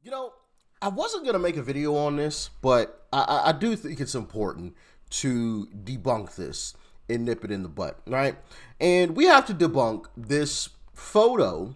You know, I wasn't going to make a video on this, but I do think it's important to debunk this and nip it in the butt, right? And we have to debunk this photo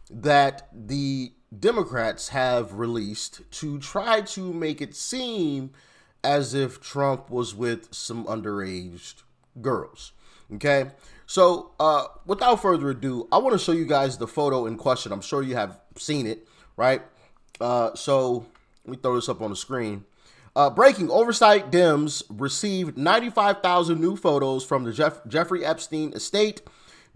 that the Democrats have released to try to make it seem as if Trump was with some underage girls. Okay, so without further ado, I want to show you guys the photo in question. I'm sure you have seen it, right? So let me throw this up on the screen. Breaking: oversight Dems received 95,000 new photos from the Jeffrey Epstein estate.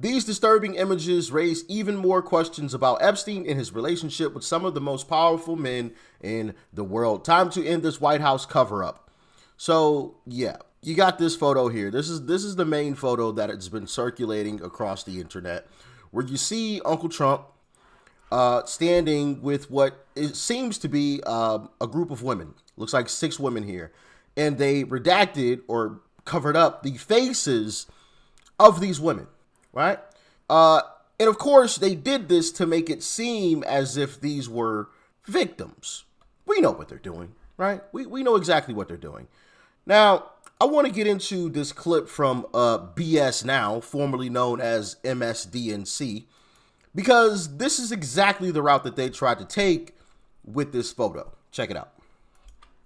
These disturbing images raise even more questions about Epstein and his relationship with some of the most powerful men in the world. Time to end this White House cover-up. So, yeah, you got this photo here. This is the main photo that has been circulating across the internet, where you see Uncle Trump standing with what it seems to be a group of women. Looks like 6 women here. And they redacted or covered up the faces of these women, right? And of course, they did this to make it seem as if these were victims. We know what they're doing, right? We know exactly what they're doing. Now, I want to get into this clip from BS Now, formerly known as MSDNC, because this is exactly the route that they tried to take with this photo. Check it out.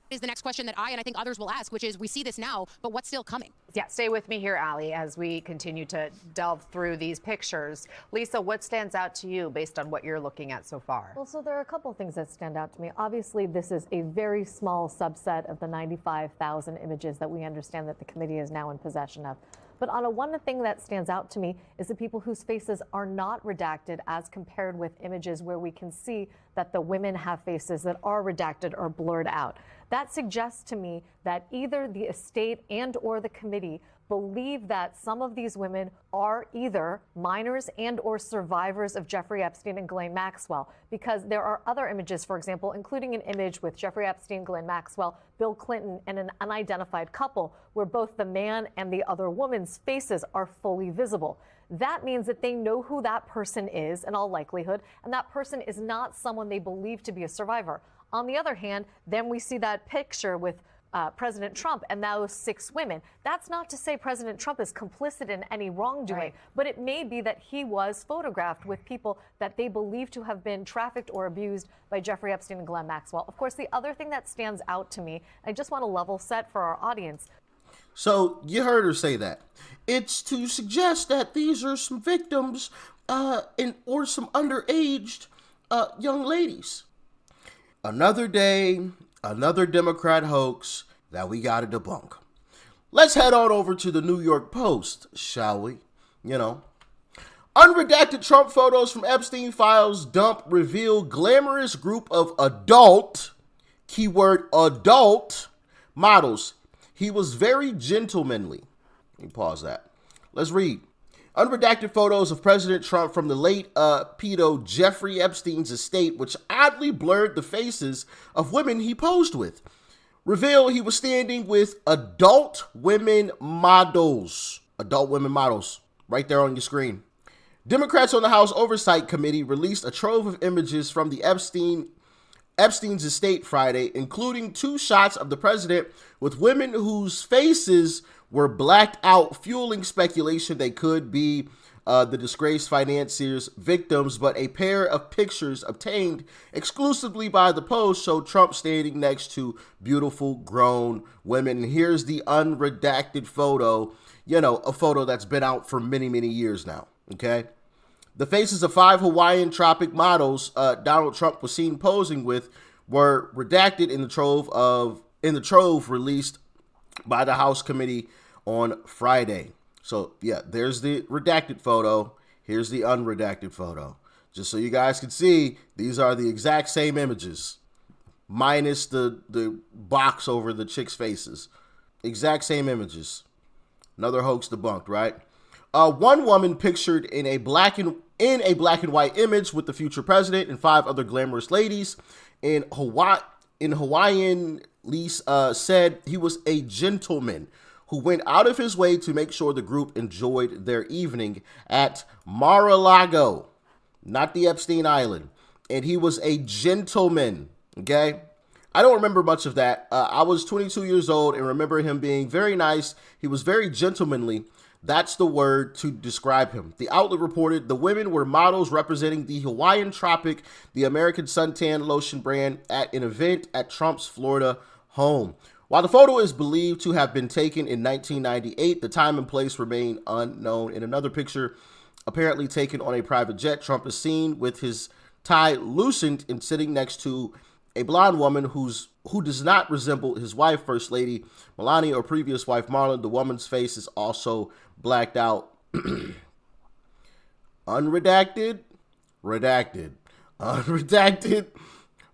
Is the next question that I and I think others will ask, which is, we see this now, but what's still coming? Yeah, stay with me here, Ali, as we continue to delve through these pictures. Lisa, what stands out to you based on what you're looking at so far? Well, so there are a couple of things that stand out to me. Obviously, this is a very small subset of the 95,000 images that we understand that the committee is now in possession of. But one thing that stands out to me is the people whose faces are not redacted as compared with images where we can see that the women have faces that are redacted or blurred out. That suggests to me that either the estate and or the committee believe that some of these women are either minors and or survivors of Jeffrey Epstein and Ghislaine Maxwell, because there are other images, for example, including an image with Jeffrey Epstein, Ghislaine Maxwell, Bill Clinton, and an unidentified couple where both the man and the other woman's faces are fully visible. That means that they know who that person is in all likelihood, and that person is not someone they believe to be a survivor. On the other hand, then we see that picture with President Trump and those 6 women. That's not to say President Trump is complicit in any wrongdoing, right, but it may be that he was photographed with people that they believe to have been trafficked or abused by Jeffrey Epstein and Ghislaine Maxwell. Of course, the other thing that stands out to me, I just want to level set for our audience. So you heard her say that. It's to suggest that these are some victims or some underaged young ladies. Another day, another Democrat hoax that we got to debunk. Let's head on over to the New York Post, shall we? You know. Unredacted Trump photos from Epstein files dump reveal glamorous group of adult, keyword adult, models. He was very gentlemanly. Let me pause that. Let's read. Unredacted photos of President Trump from the late pedo Jeffrey Epstein's estate, which oddly blurred the faces of women he posed with, reveal he was standing with adult women models. Adult women models, right there on your screen. Democrats on the House Oversight Committee released a trove of images from the Epstein's estate Friday, including 2 shots of the president with women whose faces were blacked out, fueling speculation they could be the disgraced financier's victims. But a pair of pictures obtained exclusively by the Post showed Trump standing next to beautiful grown women. And here's the unredacted photo, you know, a photo that's been out for many, many years now, okay? The faces of 5 Hawaiian tropic models Donald Trump was seen posing with were redacted in the trove released by the House committee on Friday. So yeah, there's the redacted photo. Here's the unredacted photo. Just so you guys can see, these are the exact same images, minus the box over the chicks' faces. Exact same images. Another hoax debunked, right? One woman pictured in a black and white image with the future president and 5 other glamorous ladies in Hawaiian. Lisa said he was a gentleman who went out of his way to make sure the group enjoyed their evening at Mar-a-Lago, not the Epstein Island. And he was a gentleman. Okay? I don't remember much of that. I was 22 years old and remember him being very nice. He was very gentlemanly. That's the word to describe him. The outlet reported the women were models representing the Hawaiian Tropic, the American suntan lotion brand, at an event at Trump's Florida home. While the photo is believed to have been taken in 1998, the time and place remain unknown. In another picture, apparently taken on a private jet, Trump is seen with his tie loosened and sitting next to a blonde woman who does not resemble his wife, First Lady Melania, or previous wife Marlon. The woman's face is also blacked out. Unredacted, redacted. Unredacted,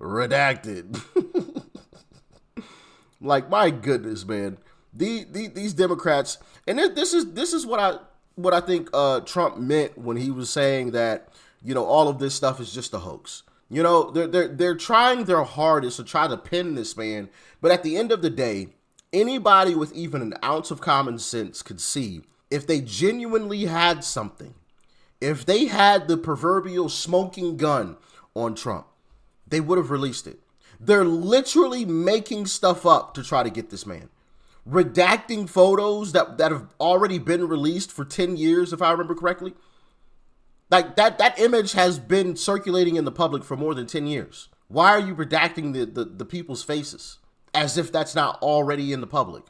redacted. Like, my goodness, man. These Democrats, and this is what I think Trump meant when he was saying that, you know, all of this stuff is just a hoax. You know, they're trying their hardest to try to pin this man, but at the end of the day, anybody with even an ounce of common sense could see if they genuinely had something, if they had the proverbial smoking gun on Trump, they would have released it. They're literally making stuff up to try to get this man. Redacting photos that have already been released for 10 years, if I remember correctly. Like, that image has been circulating in the public for more than 10 years. Why are you redacting the people's faces as if that's not already in the public?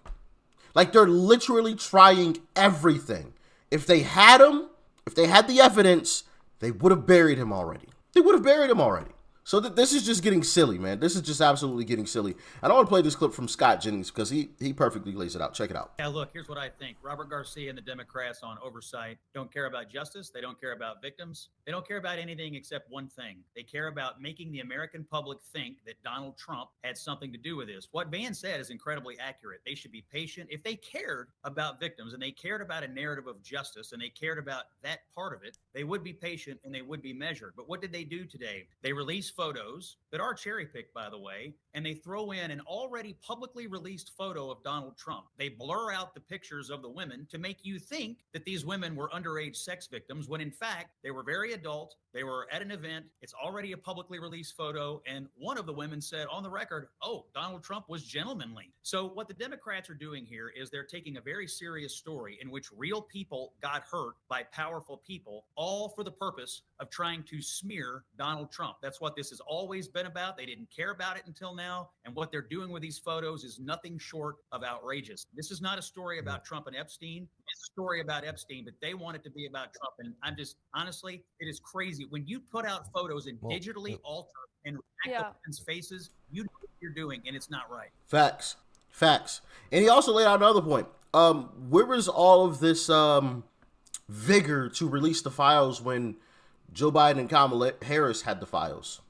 Like, they're literally trying everything. If they had him, if they had the evidence, they would have buried him already. They would have buried him already. So this is just getting silly, man. This is just absolutely getting silly. I don't want to play this clip from Scott Jennings because he perfectly lays it out. Check it out. Yeah, look, here's what I think. Robert Garcia and the Democrats on oversight don't care about justice. They don't care about victims. They don't care about anything except one thing. They care about making the American public think that Donald Trump had something to do with this. What Van said is incredibly accurate. They should be patient. If they cared about victims and they cared about a narrative of justice and they cared about that part of it, they would be patient and they would be measured. But what did they do today? They released photos that are cherry picked, by the way, and they throw in an already publicly released photo of Donald Trump. They blur out the pictures of the women to make you think that these women were underage sex victims when in fact they were very adult. They were at an event. It's already a publicly released photo. And one of the women said on the record, oh, Donald Trump was gentlemanly. So what the Democrats are doing here is they're taking a very serious story in which real people got hurt by powerful people, all for the purpose of trying to smear Donald Trump. That's what this has always been about. They didn't care about it until now. And what they're doing with these photos is nothing short of outrageous. This is not a story about Trump and Epstein. It's a story about Epstein, but they want it to be about Trump. And I'm just, honestly, it is crazy. When you put out photos and digitally alter and react to people's faces, you know what you're doing, and it's not right. Facts. And he also laid out another point. Where was all of this vigor to release the files when Joe Biden and Kamala Harris had the files?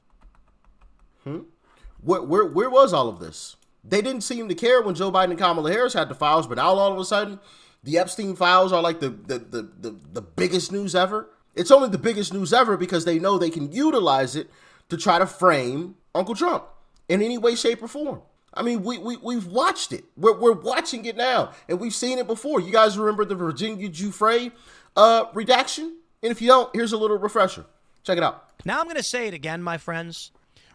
Where was all of this? They didn't seem to care when Joe Biden and Kamala Harris had the files, but now all of a sudden, the Epstein files are like the biggest news ever. It's only the biggest news ever because they know they can utilize it to try to frame Uncle Trump in any way, shape, or form. I mean, we've watched it. We're watching it now, and we've seen it before. You guys remember the Virginia Giuffre redaction? And if you don't, here's a little refresher. Check it out. Now I'm going to say it again, my friends.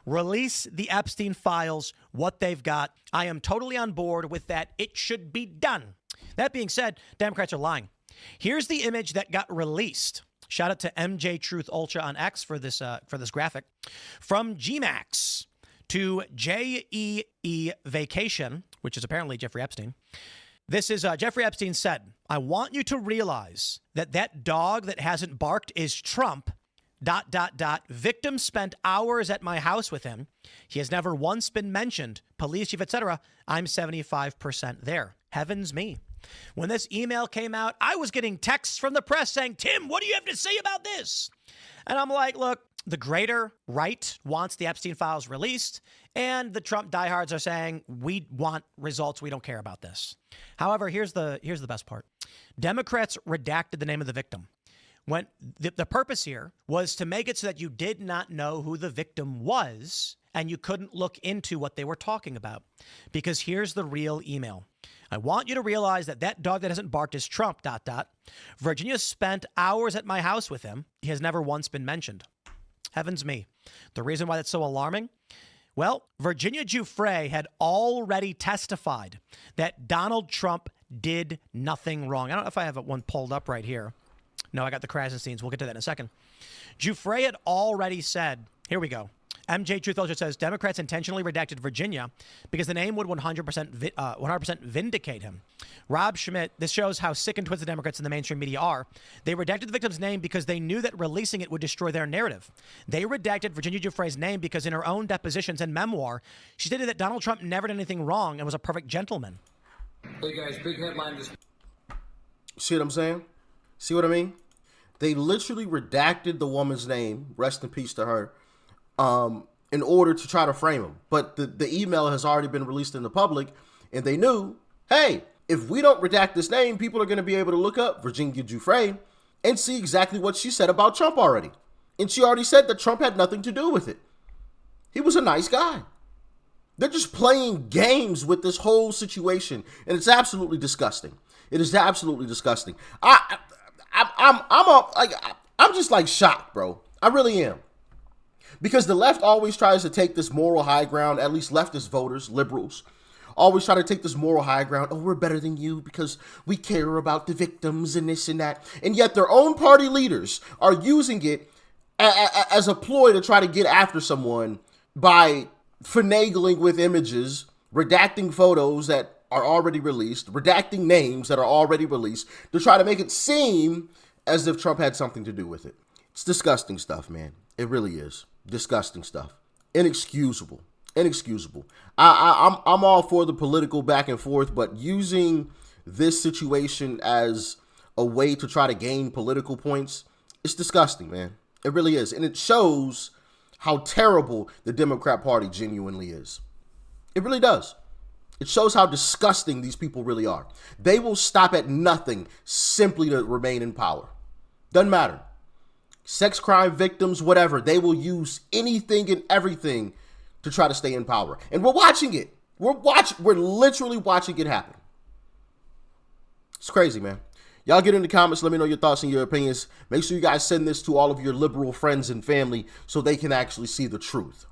Release the Epstein files, what they've got. I am totally on board with that. It should be done. That being said, Democrats are lying. Here's the image that got released. Shout out to MJ Truth Ultra on X for this graphic. From GMAX to JEE Vacation, which is apparently Jeffrey Epstein. This is Jeffrey Epstein said, I want you to realize that dog that hasn't barked is Trump. ... Victim spent hours at my house with him. He has never once been mentioned. Police chief, etc. I'm 75% there. Heavens me. When this email came out, I was getting texts from the press saying, Tim, what do you have to say about this? And I'm like, look, the greater right wants the Epstein files released, and the Trump diehards are saying, we want results. We don't care about this. However, here's the best part. Democrats redacted the name of the victim. When the purpose here was to make it so that you did not know who the victim was and you couldn't look into what they were talking about. Because here's the real email. I want you to realize that dog that hasn't barked is Trump, ... Virginia spent hours at my house with him. He has never once been mentioned. Heavens me. The reason why that's so alarming, Well, Virginia Giuffre had already testified that Donald Trump did nothing wrong. I don't know if I have one pulled up right here. No, I got the Krasensteins. We'll get to that in a second. Giuffre had already said, here we go. MJ Truth Ultra says Democrats intentionally redacted Virginia because the name would 100% vindicate him. Rob Schmidt, this shows how sick and twisted the Democrats and the mainstream media are. They redacted the victim's name because they knew that releasing it would destroy their narrative. They redacted Virginia Giuffre's name because in her own depositions and memoir, she stated that Donald Trump never did anything wrong and was a perfect gentleman. Hey guys, big headline. See what I'm saying? See what I mean? They literally redacted the woman's name, rest in peace to her, in order to try to frame him. But the email has already been released in the public, and they knew, hey, if we don't redact this name, people are going to be able to look up Virginia Giuffre and see exactly what she said about Trump already. And she already said that Trump had nothing to do with it. He was a nice guy. They're just playing games with this whole situation, and it's absolutely disgusting. It is absolutely disgusting. I'm just like shocked, bro. I really am. Because the left always tries to take this moral high ground, at least leftist voters, liberals, always try to take this moral high ground. Oh, we're better than you because we care about the victims and this and that. And yet their own party leaders are using it as a ploy to try to get after someone by finagling with images, redacting photos that are already released, redacting names that are already released to try to make it seem as if Trump had something to do with it. It's disgusting stuff, man. It really is. Disgusting stuff. Inexcusable. Inexcusable. I'm all for the political back and forth, but using this situation as a way to try to gain political points, it's disgusting, man. It really is. And it shows how terrible the Democrat Party genuinely is. It really does. It shows how disgusting these people really are. They will stop at nothing simply to remain in power. Doesn't matter. Sex crime victims, whatever. They will use anything and everything to try to stay in power. And we're watching it. We're literally watching it happen. It's crazy, man. Y'all get in the comments. Let me know your thoughts and your opinions. Make sure you guys send this to all of your liberal friends and family so they can actually see the truth.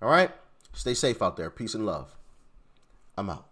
All right? Stay safe out there. Peace and love. I'm out.